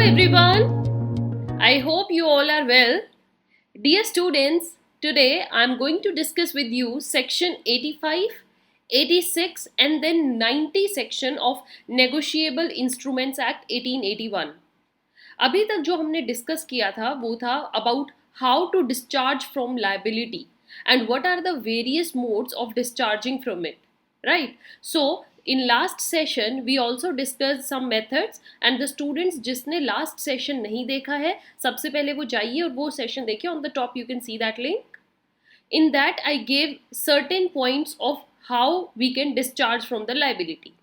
everyone. I hope you all are well. Dear students, today I am going to discuss with you section 85, 86 and then 90 section of Negotiable Instruments Act 1881. अभी तक जो हमने discuss किया था वो था about how to discharge from liability and what are the various modes of discharging from it, right? So in last session we also discussed some methods and the students जिसने last session नहीं देखा है सबसे पहले वो जाइए और वो session देखिए. On the top you can see that link. In that I gave certain points of how we can discharge from the liability.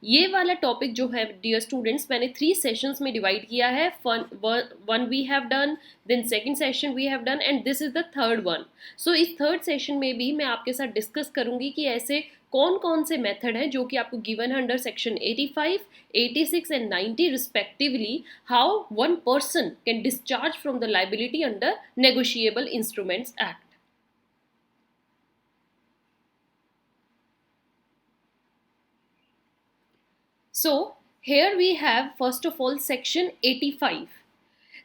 ये वाला टॉपिक जो है डियर स्टूडेंट्स मैंने 3 सेशंस में डिवाइड किया है. One we have done, then second session we have done and this is the third one. So इस third session में भी मैं आपके साथ डिस्कस करूंगी कि ऐसे कौन कौन से मेथड हैं जो कि आपको given under section 85, 86 and 90 respectively, how one person can discharge from the liability under negotiable instruments act. So here we have first of all section 85.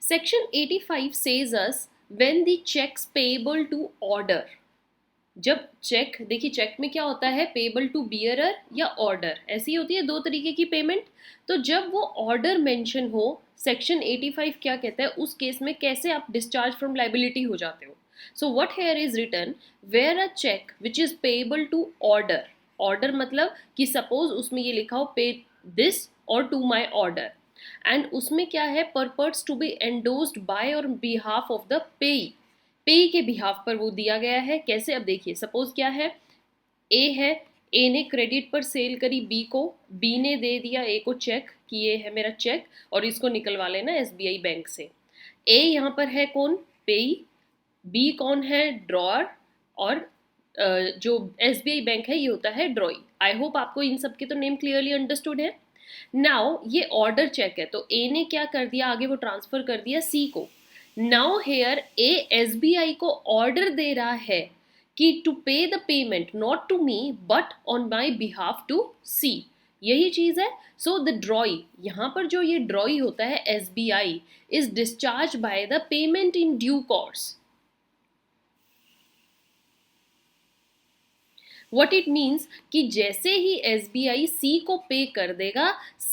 Section 85 says us when the checks payable to order. जब check, देखिए check में क्या होता है, payable to bearer या order, ऐसी होती है दो तरीके की पेमेंट. तो जब वो ऑर्डर मेंशन हो, सेक्शन 85 क्या कहता है उस केस में कैसे आप डिस्चार्ज फ्रॉम लाइबिलिटी हो जाते हो. So what here is written, where a cheque which is payable to order. Order मतलब कि सपोज उसमें ये लिखा हो पे this or to my order and उसमें क्या है, purports to be endorsed by or behalf of the payee. पेई के बिहाफ पर वो दिया गया है. कैसे, अब देखिए सपोज क्या है, ए है, ए ने क्रेडिट पर सेल करी बी को, बी ने दे दिया ए को चेक कि ये है मेरा चेक और इसको निकलवा लेना एसबीआई बैंक से. ए यहाँ पर है कौन, पेई, बी कौन है, ड्रॉअर, और जो एसबीआई बैंक है ये होता है ड्रॉई. आई होप आपको इन सब के तो नेम क्लियरली अंडरस्टूड है. नाउ ये ऑर्डर चेक है तो ए ने क्या कर दिया, आगे वो ट्रांसफर कर दिया सी को. नाउ हेयर ए एसबीआई को ऑर्डर दे रहा है कि to pay the payment not to me but on my behalf to C. यही चीज है. सो द ड्रॉई, यहाँ पर जो ये ड्रॉई होता है SBI is discharge by the payment in due course. What it means कि जैसे ही SBI C को पे कर देगा,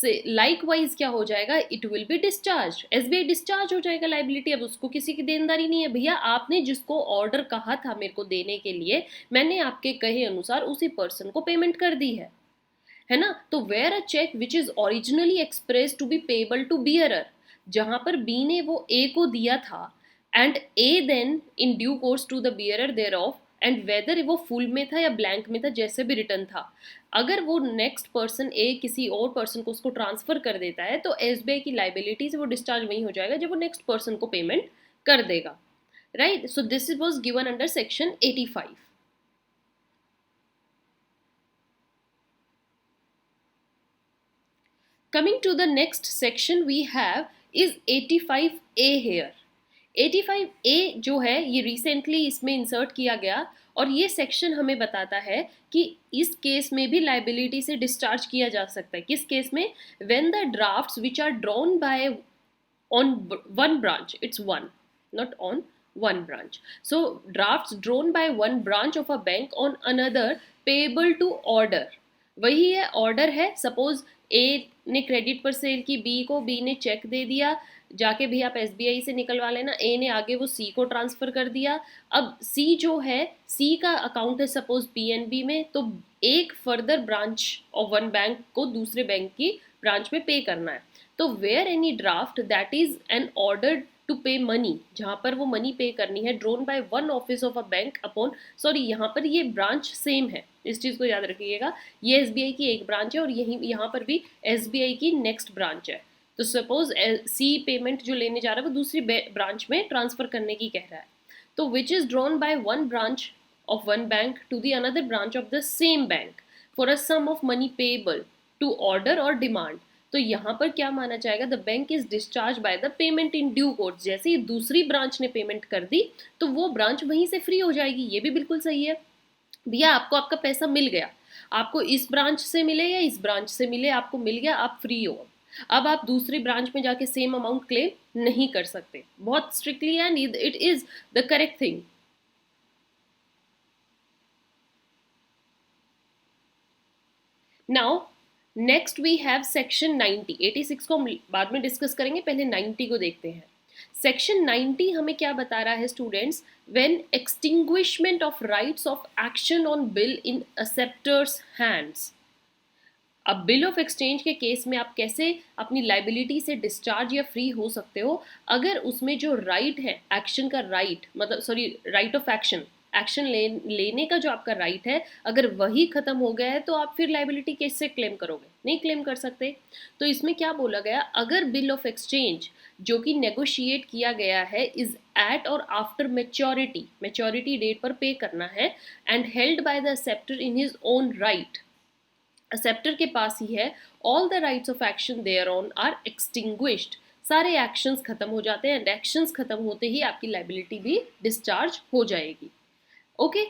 लाइकवाइज क्या हो जाएगा, it will be discharge. SBI discharge हो जाएगा लाइबिलिटी. अब उसको किसी की देनदारी नहीं है. भैया आपने जिसको ऑर्डर कहा था मेरे को देने के लिए, मैंने आपके कहे अनुसार उसी पर्सन को पेमेंट कर दी है ना. तो where a cheque which is originally express to be payable to bearer, जहां पर बी ने वो ए को दिया था and A then in due course to the bearer thereof, and whether वो फुल में था या ब्लैंक में था, जैसे भी रिटर्न था, अगर वो नेक्स्ट पर्सन ए किसी और पर्सन को उसको ट्रांसफर कर देता है तो एसबीआई की लाइबिलिटी से वो डिस्चार्ज वहीं हो जाएगा जब वो नेक्स्ट पर्सन को पेमेंट कर देगा, right. So this was given under section 85. Coming to the next section we have is 85A here. 85A जो है ये रिसेंटली इसमें इंसर्ट किया गया और ये सेक्शन हमें बताता है कि इस केस में भी लाइबिलिटी से डिस्चार्ज किया जा सकता है. किस केस में, when the drafts which are drawn by on one branch, it's one, not on one branch. So drafts drawn by one branch of a bank on another payable to order. वही है, order है. Suppose ए ने credit पर cell की B को, B ने check दे दिया, जाके भी आप एसबीआई से निकलवा लेना. ए ने आगे वो सी को ट्रांसफर कर दिया. अब सी जो है, सी का अकाउंट है सपोज पीएनबी में, तो एक further branch of one bank को दूसरे बैंक की ब्रांच में पे करना है. तो where any draft that is an order to pay money, जहां पर वो मनी पे करनी है, drawn by one office of a bank upon, sorry यहाँ पर ये ब्रांच सेम है, इस चीज़ को याद रखिएगा. ये एसबीआई की एक ब्रांच है और यहीं यहाँ पर भी एसबीआई की नेक्स्ट ब्रांच है. तो सपोज सी पेमेंट जो लेने जा रहा है वो दूसरी ब्रांच में ट्रांसफर करने की कह रहा है. तो which is drawn by one branch of one bank to the another branch of the same bank for a sum of money payable to order और डिमांड. तो यहाँ पर क्या माना जाएगा, the bank is discharge by the payment in due course. जैसे ही दूसरी ब्रांच ने पेमेंट कर दी तो वो ब्रांच वहीं से फ्री हो जाएगी. ये भी बिल्कुल सही है. भैया आपको आपका पैसा मिल गया, आपको इस ब्रांच से मिले या इस ब्रांच से मिले, आपको मिल गया, आप फ्री हो. अब आप दूसरी ब्रांच में जाके सेम अमाउंट क्लेम नहीं कर सकते, बहुत strictly, and it is the correct thing. Now next we have section 90. 86 को हम बाद में डिस्कस करेंगे, पहले 90 को देखते हैं. सेक्शन 90 हमें क्या बता रहा है students? When extinguishment of rights of action on bill in acceptors hands. अब बिल ऑफ एक्सचेंज के केस में आप कैसे अपनी लाइबिलिटी से डिस्चार्ज या फ्री हो सकते हो? अगर उसमें जो राइट है, एक्शन का राइट, मतलब sorry, right of action, action लेने का जो आपका राइट है, अगर वही खत्म हो गया है तो आप फिर लाइबिलिटी कैसे क्लेम करोगे? नहीं क्लेम कर सकते. तो इसमें क्या बोला गया? अगर बिल ऑफ एक्सचेंज जो कि नेगोशिएट किया गया है इज एट और आफ्टर मेच्योरिटी, मेच्योरिटी डेट पर पे करना है, and held by the acceptor in his own right, acceptor के पास ही है, all the rights of action thereon are extinguished, सारे एक्शंस खत्म हो जाते हैं, एंड एक्शंस खत्म होते ही आपकी लाइबिलिटी भी डिस्चार्ज हो जाएगी. Okay.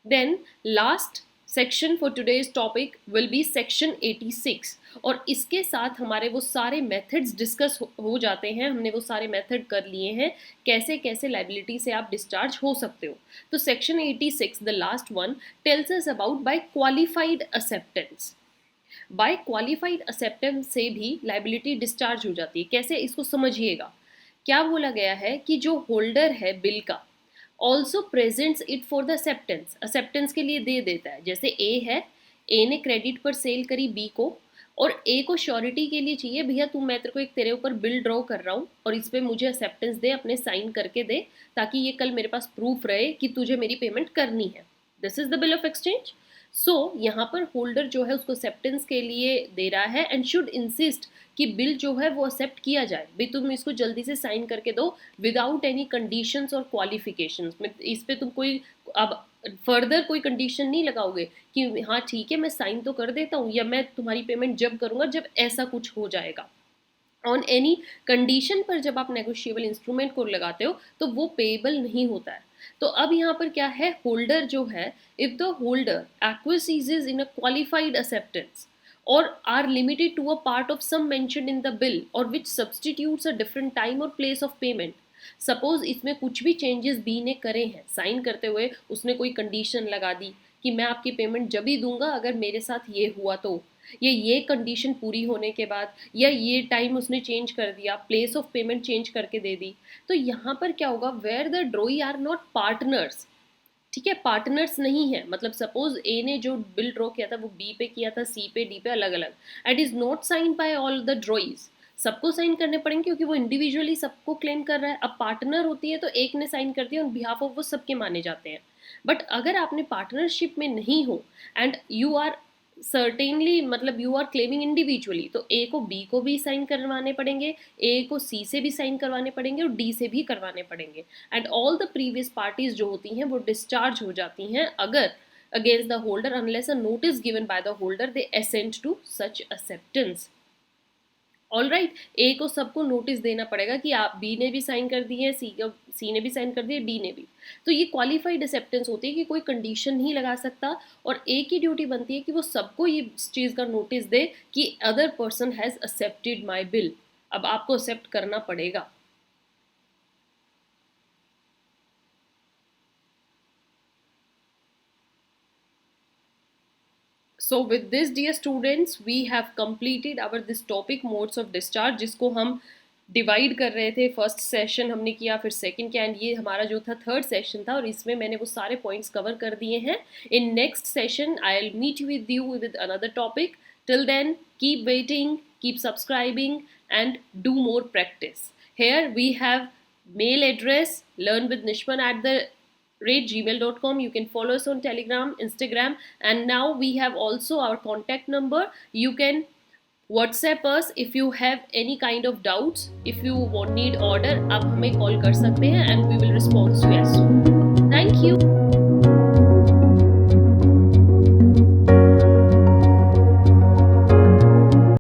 Then last section for today's topic will be section 86, और इसके साथ हमारे वो सारे मेथड्स डिस्कस हो जाते हैं. हमने वो सारे मेथड कर लिए हैं, कैसे कैसे लाइबिलिटी से आप डिस्चार्ज हो सकते हो. तो section 86, the last one, tells us about by qualified acceptance. Bye qualified acceptance से भी लाइबिलिटी डिस्चार्ज हो जाती है. कैसे, इसको समझिएगा. क्या बोला गया है कि जो होल्डर है बिल का, also presents it for the acceptance, acceptance के लिए दे देता है. जैसे ए है, ए ने क्रेडिट पर सेल करी बी को, और ए को श्योरिटी के लिए चाहिए, भैया तू, मैं तेरे को एक तेरे ऊपर बिल ड्रॉ कर रहा हूँ और इस पर मुझे एक्सेप्टेंस दे, अपने साइन करके दे, ताकि ये कल मेरे पास प्रूफ रहे कि तुझे मेरी पेमेंट करनी है. This is the bill of exchange. So यहाँ पर होल्डर जो है उसको एक्सेप्टेंस के लिए दे रहा है, एंड शुड इंसिस्ट कि बिल जो है वो एक्सेप्ट किया जाए. भाई तुम इसको जल्दी से साइन करके दो विदाउट एनी कंडीशंस और क्वालिफिकेशंस. इस पे तुम कोई अब फर्दर कोई कंडीशन नहीं लगाओगे कि हाँ ठीक है मैं साइन तो कर देता हूँ, या मैं तुम्हारी पेमेंट जब करूँगा जब ऐसा कुछ हो जाएगा. ऑन एनी कंडीशन पर जब आप नेगोशिएबल इंस्ट्रूमेंट को लगाते हो तो वो पेएबल नहीं होता है. तो अब यहाँ पर क्या है, होल्डर जो है, if the holder acquiesces in a qualified acceptance or are limited to a part of sum mentioned in the bill or which substitutes a different time or place of payment. Suppose इसमें कुछ भी changes B ने करे हैं, sign करते हुए उसने कोई कंडीशन लगा दी कि मैं आपकी पेमेंट जब ही दूंगा अगर मेरे साथ ये हुआ तो, ये कंडीशन पूरी होने के बाद, या ये टाइम उसने चेंज कर दिया, प्लेस ऑफ पेमेंट चेंज करके दे दी. तो यहाँ पर क्या होगा, where the drawee are not partners. ठीक है, पार्टनर्स नहीं है, मतलब सपोज ए ने जो बिल ड्रॉ किया था वो बी पे किया था, सी पे, डी पे, अलग अलग, and is not sign by all the drawees. सबको साइन करने पड़ेंगे क्योंकि वो इंडिविजुअली सबको क्लेम कर रहा है. अब पार्टनर होती है तो एक ने साइन कर दिया, ऑन बिहाफ ऑफ वो सबके माने जाते हैं. बट अगर आपने पार्टनरशिप में नहीं हो एंड यू आर सर्टेनली, मतलब यू आर क्लेमिंग इंडिविजुअली, तो ए को बी को भी साइन करवाने पड़ेंगे, ए को सी से भी साइन करवाने पड़ेंगे, और डी से भी करवाने पड़ेंगे. And all the previous parties जो होती हैं वो डिस्चार्ज हो जाती हैं अगर against the holder, unless a notice given by the holder they assent to such acceptance. All right, A को सबको नोटिस देना पड़ेगा कि आप बी ने भी साइन कर दी है, सी ने भी साइन कर दी है, डी ने भी. तो ये क्वालिफाइड एक्सेप्टेंस होती है कि कोई कंडीशन नहीं लगा सकता, और ए की ड्यूटी बनती है कि वो सबको ये चीज़ का नोटिस दे कि other person has accepted my bill. अब आपको एक्सेप्ट करना पड़ेगा. So with this dear students we have completed our this topic modes of discharge, जिसको हम डिवाइड कर रहे थे. फर्स्ट सेशन हमने किया, फिर सेकंड किया, एंड ये हमारा जो था थर्ड सेशन था, और इसमें मैंने वो सारे पॉइंट्स कवर कर दिए हैं. In next session I will meet with you with another topic. Till then keep waiting, keep subscribing, and do more practice. Here we have mail address learnwithnishman@gmail.com. You can follow us on Telegram, Instagram, and now we have also our contact number. You can WhatsApp us if you have any kind of doubts. If you need order, आप हमें call कर सकते हैं and we will respond to you as soon. Thank you.